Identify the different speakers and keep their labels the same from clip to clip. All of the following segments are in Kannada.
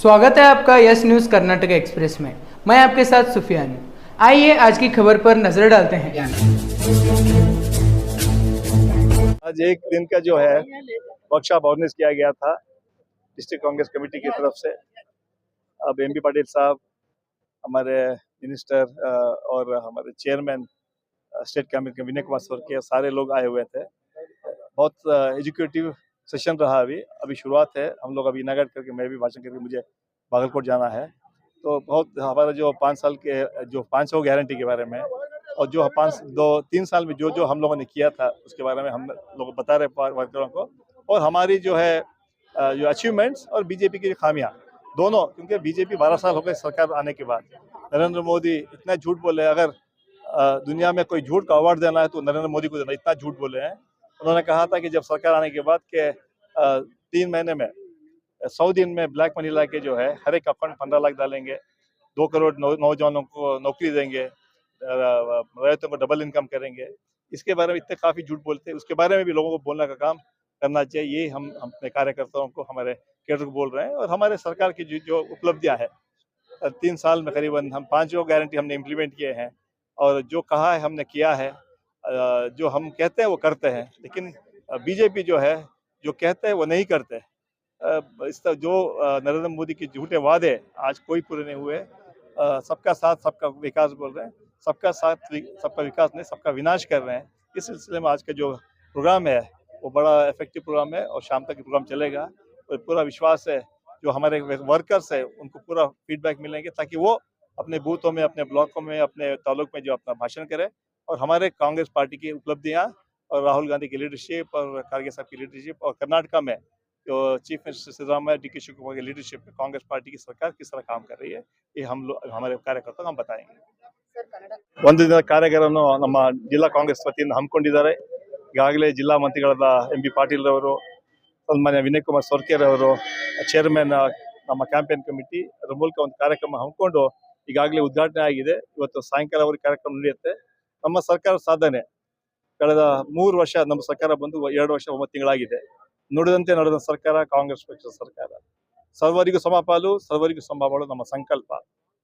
Speaker 1: स्वागत है आपका यस न्यूज़ कर्नाटक एक्सप्रेस में। मैं आपके साथ सुफियान हूं। आइए आज की खबर पर नजर डालते हैं।
Speaker 2: आज एक दिन का जो है वर्कशॉप ऑर्गेनाइज किया गया था डिस्ट्रिक्ट कांग्रेस कमेटी की तरफ से। अब एमबी पाटिल साहब, हमारे मिनिस्टर और हमारे chairman state committee Vinay Kumar सोरके, सारे लोग आए हुए थे। बहुत एजुकेटिव सेशन रहा। अभी शुरुआत है। हम लोग अभी इनाग्रेट करके, मैं भी भाषण करके मुझे बागलकोट जाना है। तो बहुत हमारा जो 5 साल के जो 500 गारंटी के बारे में और जो 3 साल में जो जो हम लोगों ने किया था उसके बारे में हम लोग बता रहे वर्करों को, और हमारी जो है जो अचीवमेंट्स और बीजेपी की खामियां दोनों। क्योंकि बीजेपी 12 साल हो गए सरकार आने के बाद। नरेंद्र मोदी इतना झूठ बोले, अगर दुनिया में कोई झूठ का अवार्ड देना है तो नरेंद्र मोदी को देना, इतना झूठ बोले हैं। उन्होंने कहा था कि जब सरकार आने के बाद के 3 महीने में 100 दिन में ब्लैक मनी ला के जो है हर एक अकाउंट 15 लाख डालेंगे, 2 करोड़ नौजवानों को नौकरी देंगे, रैयतों को डबल इनकम करेंगे। इसके बारे में इतने काफ़ी झूठ बोलते हैं। उसके बारे में भी लोगों को बोलने का काम करना चाहिए। ये हम अपने कार्यकर्ताओं को, हमारे कैडर को बोल रहे हैं। और हमारे सरकार की जो उपलब्धियां है, 3 साल में करीबन हम 5 गारंटी हमने इम्प्लीमेंट किए हैं, और जो कहा है हमने किया है। जो हम कहते हैं वो करते हैं, लेकिन बीजेपी जो है जो कहते हैं वो नहीं करते। इस तरह जो नरेंद्र मोदी के झूठे वादे आज कोई पूरे नहीं हुए। सबका साथ सबका विकास बोल रहे हैं, सबका साथ सबका विकास नहीं, सबका विनाश कर रहे हैं। इस सिलसिले में आज का जो प्रोग्राम है वो बड़ा इफेक्टिव प्रोग्राम है, और शाम तक प्रोग्राम चलेगा। और पूरा विश्वास है जो हमारे वर्कर्स है उनको पूरा फीडबैक मिलेंगे, ताकि वो अपने बूथों में, अपने ब्लॉकों में, अपने ताल्लुक में जो अपना भाषण करे, और हमारे कांग्रेस पार्टी की उपलब्धियां और राहुल गांधी की लीडरशिप और खड़गे साहब की लीडरशिप, और कर्नाटका में जो चीफ मिनिस्टर सिद्धरामैया, डी के शिवकुमार की लीडरशिप में कांग्रेस पार्टी की सरकार किस तरह काम कर रही है, ये हम लोग हमारे कार्यकर्ता हम बताएंगे। ಒಂದು ದಿನದ ಕಾರ್ಯಾಗಾರವನ್ನು ನಮ್ಮ ಜಿಲ್ಲಾ ಕಾಂಗ್ರೆಸ್ ವತಿಯಿಂದ ಹಮ್ಮಿಕೊಂಡಿದ್ದಾರೆ. ಈಗಾಗಲೇ ಜಿಲ್ಲಾ ಮಂತ್ರಿಗಳಾದ ಎಂ.ಬಿ. ಪಾಟೀಲ್ ರವರು, ಸನ್ಮಾನ್ಯ ವಿನಯ್ ಕುಮಾರ್ ಸೋರ್ಕೆರವರು, ಚೇರ್ಮನ್ ನಮ್ಮ ಕ್ಯಾಂಪೇನ್ ಕಮಿಟಿ ಅದರ ಮೂಲಕ ಒಂದು ಕಾರ್ಯಕ್ರಮ ಹಮ್ಮಿಕೊಂಡು ಈಗಾಗಲೇ ಉದ್ಘಾಟನೆ ಆಗಿದೆ. ಇವತ್ತು ಸಾಯಂಕಾಲವರೆಗೆ ಕಾರ್ಯಕ್ರಮ ನಡೆಯುತ್ತೆ. ನಮ್ಮ ಸರ್ಕಾರ ಸಾಧನೆ, ಕಳೆದ 3 ವರ್ಷ ನಮ್ಮ ಸರ್ಕಾರ ಬಂದು 2 ವರ್ಷ 9 ತಿಂಗಳಾಗಿದೆ. ನುಡಿದಂತೆ ನಡೆದ ಸರ್ಕಾರ ಕಾಂಗ್ರೆಸ್ ಪಕ್ಷದ ಸರ್ಕಾರ. ಸರ್ವರಿಗೂ ಸಮಪಾಲು, ಸರ್ವರಿಗೂ ಸಮಬಾಳು ನಮ್ಮ ಸಂಕಲ್ಪ.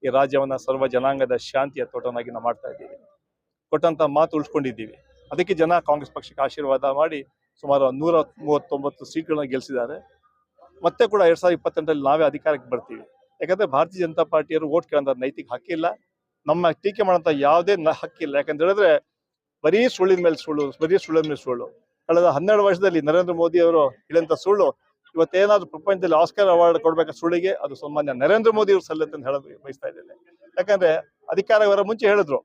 Speaker 2: ಈ ರಾಜ್ಯವನ್ನ ಸರ್ವ ಜನಾಂಗದ ಶಾಂತಿಯ ತೋಟನಾಗಿ ನಾವು ಮಾಡ್ತಾ ಇದ್ದೀವಿ. ಕೊಟ್ಟಂತ ಮಾತು ಉಳಿಸ್ಕೊಂಡಿದ್ದೀವಿ. ಅದಕ್ಕೆ ಜನ ಕಾಂಗ್ರೆಸ್ ಪಕ್ಷಕ್ಕೆ ಆಶೀರ್ವಾದ ಮಾಡಿ ಸುಮಾರು 139 ಸೀಟ್ಗಳನ್ನ ಗೆಲ್ಲಿಸಿದ್ದಾರೆ. ಮತ್ತೆ ಕೂಡ 2028ರಲ್ಲಿ ನಾವೇ ಅಧಿಕಾರಕ್ಕೆ ಬರ್ತೀವಿ. ಯಾಕಂದ್ರೆ ಭಾರತೀಯ ಜನತಾ ಪಾರ್ಟಿಯವರು ವೋಟ್ ಕೇಳೋಂಥ ನೈತಿಕ ಹಕ್ಕಿಲ್ಲ, ನಮ್ಮ ಟೀಕೆ ಮಾಡೋಂಥ ಯಾವುದೇ ಹಕ್ಕಿಲ್ಲ. ಯಾಕಂತ ಹೇಳಿದ್ರೆ ಬರೀ ಸುಳ್ಳಿನ ಮೇಲೆ ಸುಳ್ಳು. ಕಳೆದ 12 ವರ್ಷದಲ್ಲಿ ನರೇಂದ್ರ ಮೋದಿ ಅವರು ಹೇಳಿದಂಥ ಸುಳ್ಳು ಇವತ್ತೇನಾದ್ರೂ ಪ್ರಪಂಚದಲ್ಲಿ ಆಸ್ಕರ್ ಅವಾರ್ಡ್ ಕೊಡ್ಬೇಕು ಸುಳ್ಳಿಗೆ, ಅದು ಸಾಮಾನ್ಯ ನರೇಂದ್ರ ಮೋದಿ ಅವರು ಸಲ್ಲತ್ತೆ ಅಂತ ಹೇಳೋದು ಬಯಸ್ತಾ ಇದ್ದೇನೆ. ಯಾಕಂದ್ರೆ ಅಧಿಕಾರ ಬರೋ ಮುಂಚೆ ಹೇಳಿದ್ರು,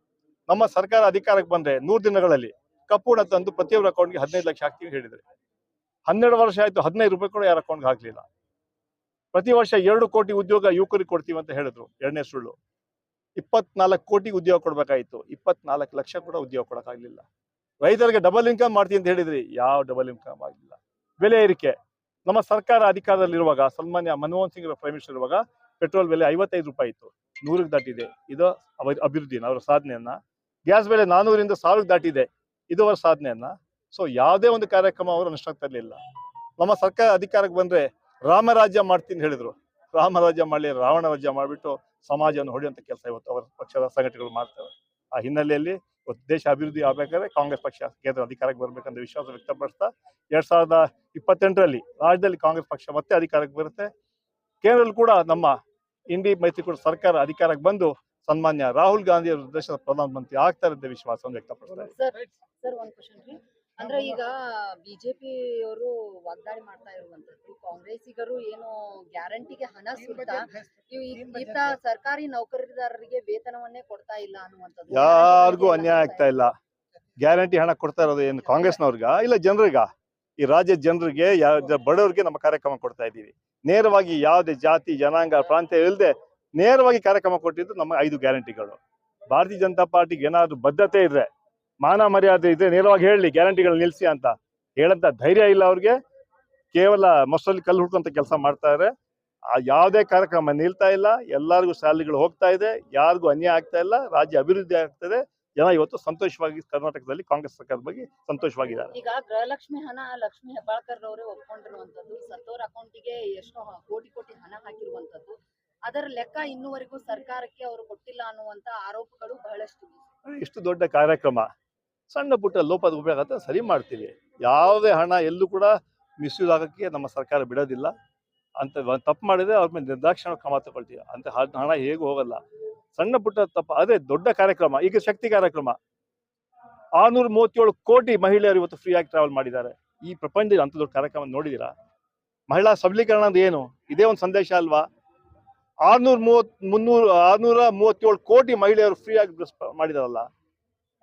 Speaker 2: ನಮ್ಮ ಸರ್ಕಾರ ಅಧಿಕಾರಕ್ಕೆ ಬಂದ್ರೆ 100 ದಿನಗಳಲ್ಲಿ ಕಪ್ಪು ಹಣ ತಂದು ಪ್ರತಿಯೊಬ್ಬರ ಅಕೌಂಟ್ಗೆ 15 ಲಕ್ಷ ಹಾಕ್ತೀವಿ ಹೇಳಿದ್ರೆ, 12 ವರ್ಷ ಆಯ್ತು, 15 ರೂಪಾಯಿ ಕೂಡ ಯಾರ ಅಕೌಂಟ್ಗೆ ಹಾಕ್ಲಿಲ್ಲ. ಪ್ರತಿ ವರ್ಷ 2 ಕೋಟಿ ಉದ್ಯೋಗ ಯುವಕರಿಗೆ ಕೊಡ್ತೀವಿ ಅಂತ ಹೇಳಿದ್ರು, ಎರಡನೇ ಸುಳ್ಳು. 24 ಕೋಟಿ ಉದ್ಯೋಗ ಕೊಡ್ಬೇಕಾಯ್ತು, 24 ಲಕ್ಷ ಕೂಡ ಉದ್ಯೋಗ ಕೊಡಕ್ಕಾಗ್ಲಿಲ್ಲ. ರೈತರಿಗೆ ಡಬಲ್ ಇನ್ಕಮ್ ಮಾಡ್ತೀವಿ ಅಂತ ಹೇಳಿದ್ರಿ, ಯಾವ ಡಬಲ್ ಇನ್ಕಮ್ ಆಗಿಲ್ಲ. ಬೆಲೆ ಏರಿಕೆ, ನಮ್ಮ ಸರ್ಕಾರ ಅಧಿಕಾರದಲ್ಲಿರುವಾಗ, ಸನ್ಮಾನ್ಯ ಮನಮೋಹನ್ ಸಿಂಗ್ ಪ್ರೈಮ್ ಮಿನಿಸ್ಟರ್ ಇರುವಾಗ ಪೆಟ್ರೋಲ್ ಬೆಲೆ 55 ರೂಪಾಯಿ ಇತ್ತು, 100ಕ್ಕೆ ದಾಟಿದೆ. ಇದು ಅಭಿವೃದ್ಧಿನ, ಅವರ ಸಾಧನೆಯನ್ನ. ಗ್ಯಾಸ್ ಬೆಲೆ 400ರಿಂದ 1000ಕ್ಕೆ ದಾಟಿದೆ, ಇದು ಅವರ ಸಾಧನೆಯನ್ನ. ಸೊ ಯಾವುದೇ ಒಂದು ಕಾರ್ಯಕ್ರಮ ಅವರು ಅನುಷ್ಠಾನ ತರಲಿಲ್ಲ. ನಮ್ಮ ಸರ್ಕಾರ ಅಧಿಕಾರಕ್ಕೆ ಬಂದ್ರೆ ರಾಮರಾಜ್ಯ ಮಾಡ್ತೀನಿ ಹೇಳಿದ್ರು, ರಾಮರಾಜ್ಯ ಮಾಡಲಿ, ರಾವಣ ರಾಜ್ಯ ಮಾಡಿಬಿಟ್ಟು ಸಮಾಜವನ್ನು ಹೊಡೆಯುವಂತ ಕೆಲಸ ಇವತ್ತು ಅವರ ಪಕ್ಷದ ಸಂಘಟನೆಗಳು ಮಾಡ್ತವೆ. ಆ ಹಿನ್ನೆಲೆಯಲ್ಲಿ ಇವತ್ತು ದೇಶ ಅಭಿವೃದ್ಧಿ ಆಗಬೇಕಾದ್ರೆ ಕಾಂಗ್ರೆಸ್ ಪಕ್ಷ ಕೇಂದ್ರ ಅಧಿಕಾರಕ್ಕೆ ಬರಬೇಕಂತ ವಿಶ್ವಾಸ ವ್ಯಕ್ತಪಡಿಸ್ತಾ 2028ರಲ್ಲಿ ರಾಜ್ಯದಲ್ಲಿ ಕಾಂಗ್ರೆಸ್ ಪಕ್ಷ ಮತ್ತೆ ಅಧಿಕಾರಕ್ಕೆ ಬರುತ್ತೆ. ಕೇಂದ್ರದಲ್ಲಿ ಕೂಡ ನಮ್ಮ ಇಂಡಿ ಮೈತ್ರಿಕೂಟ ಸರ್ಕಾರ ಅಧಿಕಾರಕ್ಕೆ ಬಂದು ಸನ್ಮಾನ್ಯ ರಾಹುಲ್ ಗಾಂಧಿ ಅವರು ದೇಶದ ಪ್ರಧಾನಮಂತ್ರಿ ಆಗ್ತಾರೆ ಅಂತ ವಿಶ್ವಾಸವನ್ನು ವ್ಯಕ್ತಪಡಿಸ್ತಾರೆ.
Speaker 3: ಸರ್ ಒಂದ್ ಕ್ವಶನ್ ರೀ, ಅಂದ್ರೆ ಈಗ ಬಿಜೆಪಿ ಅವರು ವಾಗ್ದಾಳಿ ಮಾಡ್ತಾ ಇರುವಂತದ್ದು, ಕಾಂಗ್ರೆಸ್ಸಿಗರು ಏನು ಗ್ಯಾರಂಟಿಗೆ ಹಣ ಸುರಿತಾ ಇತ್ತ ಸರ್ಕಾರಿ ನೌಕರದಾರರಿಗೆ ವೇತನವನ್ನೇ ಕೊಡ್ತಾ ಇಲ್ಲ ಅನ್ನುವಂಥದ್ದು.
Speaker 2: ಯಾರಿಗೂ ಅನ್ಯಾಯ ಆಗ್ತಾ ಇಲ್ಲ. ಗ್ಯಾರಂಟಿ ಹಣ ಕೊಡ್ತಾ ಇರೋದು ಏನು ಕಾಂಗ್ರೆಸ್ನವ್ರಿಗ ಇಲ್ಲ ಜನರಿಗ? ಈ ರಾಜ್ಯದ ಜನರಿಗೆ, ಬಡವರಿಗೆ ನಮ್ಮ ಕಾರ್ಯಕ್ರಮ ಕೊಡ್ತಾ ಇದ್ದೀವಿ. ನೇರವಾಗಿ ಯಾವುದೇ ಜಾತಿ ಜನಾಂಗ ಪ್ರಾಂತ್ಯ ಇಲ್ಲದೆ ನೇರವಾಗಿ ಕಾರ್ಯಕ್ರಮ ಕೊಟ್ಟಿದ್ದು ನಮ್ಮ 5 ಗ್ಯಾರಂಟಿಗಳು. ಭಾರತೀಯ ಜನತಾ ಪಾರ್ಟಿಗೆ ಏನಾದ್ರು ಬದ್ಧತೆ ಇದ್ರೆ, ಮಾನ ಮರ್ಯಾದೆ ಇದ್ರೆ ನೇರವಾಗಿ ಹೇಳಿ ಗ್ಯಾರಂಟಿಗಳು ನಿಲ್ಲಿಸಿ ಅಂತ ಹೇಳಂತ ಧೈರ್ಯ ಇಲ್ಲ ಅವ್ರಿಗೆ. ಕೇವಲ ಮೊಸರಲ್ಲಿ ಕಲ್ಲು ಹುಡ್ಕೊಂತ ಕೆಲಸ ಮಾಡ್ತಾ ಇದ್ದಾರೆ. ಯಾವುದೇ ಕಾರ್ಯಕ್ರಮ ನಿಲ್ತಾ ಇಲ್ಲ, ಎಲ್ಲರಿಗೂ ಸ್ಯಾಲರಿಗಳು ಹೋಗ್ತಾ ಇದೆ, ಯಾರಿಗೂ ಅನ್ಯಾಯ ಆಗ್ತಾ ಇಲ್ಲ, ರಾಜ್ಯ ಅಭಿವೃದ್ಧಿ ಆಗ್ತದೆ. ಜನ ಇವತ್ತು ಸಂತೋಷವಾಗಿ ಕರ್ನಾಟಕದಲ್ಲಿ ಕಾಂಗ್ರೆಸ್ ಸರ್ಕಾರದ ಬಗ್ಗೆ ಸಂತೋಷವಾಗಿದ್ದಾರೆ.
Speaker 3: ಈಗ ಗೃಹಲಕ್ಷ್ಮಿ ಹಣ ಲಕ್ಷ್ಮಿ ಹೆಬ್ಬಾಳ್ಕರ್ ಅವರೇ ಒಪ್ಕೊಂಡಿರುವಂತದ್ದು, ಸತ್ತೋರ್ ಅಕೌಂಟಿಗೆ ಎಷ್ಟೋ ಕೋಟಿ ಹಣ ಹಾಕಿರುವಂತದ್ದು, ಅದರ ಲೆಕ್ಕ ಇನ್ನೂವರೆಗೂ ಸರ್ಕಾರಕ್ಕೆ ಅವರು ಕೊಟ್ಟಿಲ್ಲ ಅನ್ನುವಂತ ಆರೋಪಗಳು ಬಹಳಷ್ಟು ಇವೆ.
Speaker 2: ಇಷ್ಟು ದೊಡ್ಡ ಕಾರ್ಯಕ್ರಮ ಸಣ್ಣ ಪುಟ್ಟ ಲೋಪದ ಉಪಯೋಗ ಅಂತ ಸರಿ ಮಾಡ್ತೀವಿ. ಯಾವುದೇ ಹಣ ಎಲ್ಲೂ ಕೂಡ ಮಿಸ್ಯೂಸ್ ಆಗೋಕ್ಕೆ ನಮ್ಮ ಸರ್ಕಾರ ಬಿಡೋದಿಲ್ಲ. ಅಂತ ತಪ್ಪು ಮಾಡಿದ್ರೆ ಅವ್ರ ಮೇಲೆ ನಿರ್ದಾಕ್ಷಿಣ್ಯ ಕ್ರಮ ತಗೊಳ್ತೀವಿ. ಅಂತ ಹಣ ಹೇಗೂ ಹೋಗಲ್ಲ. ಸಣ್ಣ ಪುಟ್ಟ ತಪ್ಪು ಅದೇ ದೊಡ್ಡ ಕಾರ್ಯಕ್ರಮ. ಈಗ ಶಕ್ತಿ ಕಾರ್ಯಕ್ರಮ 637 ಕೋಟಿ ಮಹಿಳೆಯರು ಇವತ್ತು ಫ್ರೀ ಆಗಿ ಟ್ರಾವೆಲ್ ಮಾಡಿದ್ದಾರೆ. ಈ ಪ್ರಪಂಚದಲ್ಲಿ ಅಂತ ದೊಡ್ಡ ಕಾರ್ಯಕ್ರಮ ನೋಡಿದ್ದೀರಾ? ಮಹಿಳಾ ಸಬಲೀಕರಣ ಅಂದ್ರೆ ಏನು? ಇದೇ ಒಂದು ಸಂದೇಶ ಅಲ್ವಾ? 637 ಕೋಟಿ ಮಹಿಳೆಯರು ಫ್ರೀ ಆಗಿ ಮಾಡಿದಾರಲ್ಲ.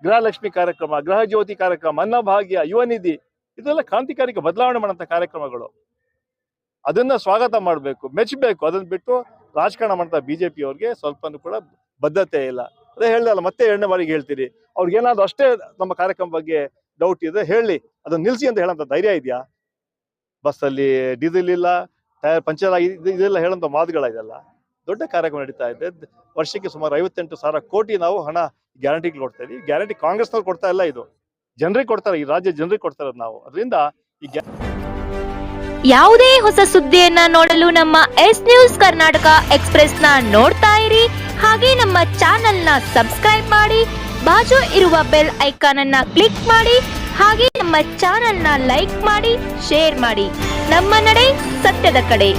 Speaker 2: ಗೃಹಲಕ್ಷ್ಮಿ ಕಾರ್ಯಕ್ರಮ, ಗೃಹ ಜ್ಯೋತಿ ಕಾರ್ಯಕ್ರಮ, ಅನ್ನಭಾಗ್ಯ, ಯುವ ನಿಧಿ, ಇದೆಲ್ಲ ಕ್ರಾಂತಿಕಾರಿ ಬದಲಾವಣೆ ಮಾಡೋಂಥ ಕಾರ್ಯಕ್ರಮಗಳು. ಅದನ್ನ ಸ್ವಾಗತ ಮಾಡಬೇಕು, ಮೆಚ್ಚಬೇಕು. ಅದನ್ನ ಬಿಟ್ಟು ರಾಜಕಾರಣ ಮಾಡ್ತಾ ಬಿಜೆಪಿ ಅವ್ರಿಗೆ ಸ್ವಲ್ಪನೂ ಕೂಡ ಬದ್ಧತೆ ಇಲ್ಲ. ಅದೇ ಹೇಳ್ದಲ್ಲ, ಮತ್ತೆ 2ನೇ ಬಾರಿಗೆ ಹೇಳ್ತೀರಿ. ಅವ್ರಿಗೇನಾದ್ರು ಅಷ್ಟೇ ನಮ್ಮ ಕಾರ್ಯಕ್ರಮ ಬಗ್ಗೆ ಡೌಟ್ ಇದೆ ಹೇಳಿ, ಅದನ್ನ ನಿಲ್ಸಿ ಅಂತ ಹೇಳೋಂಥ ಧೈರ್ಯ ಇದೆಯಾ? ಬಸ್ಸಲ್ಲಿ ಡೀಸೆಲ್ ಇಲ್ಲ, ಟೈರ್ ಪಂಚರ್ ಆಗಿ ಇದೆಲ್ಲ ಹೇಳೋಂಥ ಮಾತುಗಳ ಇದೆಲ್ಲ. ದೊಡ್ಡ ಕಾರ್ಯಕ್ರಮ ನಡೀತಾ ಇದೆ. ವರ್ಷಕ್ಕೆ ಸುಮಾರು 58,000 ಕೋಟಿ ನಾವು ಹಣ ಗ್ಯಾರಂಟಿಗೆ ಕೊಡ್ತಾ ಇದೀವಿ. ಗ್ಯಾರಂಟಿ ಕಾಂಗ್ರೆಸ್ನವ್ರು ಕೊಡ್ತಾ ಇಲ್ಲ, ಇದು ಜನರಿಗೆ ಕೊಡ್ತಾರೆ, ಈ ರಾಜ್ಯ ಜನರಿಗೆ ಕೊಡ್ತಾ ಇರೋದು ನಾವು. ಅದರಿಂದ ಈ
Speaker 4: ಯಾವುದೇ ಹೊಸ ಸುದ್ದಿಯನ್ನ ನೋಡಲು ನಮ್ಮ ಎಸ್ ನ್ಯೂಸ್ ಕರ್ನಾಟಕ ಎಕ್ಸ್‌ಪ್ರೆಸ್ ನ ನೋಡ್ತಾ ಇರಿ. ಹಾಗೆ ನಮ್ಮ ಚಾನೆಲ್ ನ ಸಬ್ಸ್ಕ್ರೈಬ್ ಮಾಡಿ, ಬಾಜು ಇರುವ ಬೆಲ್ ಐಕಾನ್ ಅನ್ನ ಕ್ಲಿಕ್ ಮಾಡಿ. ಹಾಗೆ ನಮ್ಮ ಚಾನೆಲ್ ನ ಲೈಕ್ ಮಾಡಿ, ಶೇರ್ ಮಾಡಿ. ನಮ್ಮ ನಡೆ ಸತ್ಯದ ಕಡೆ.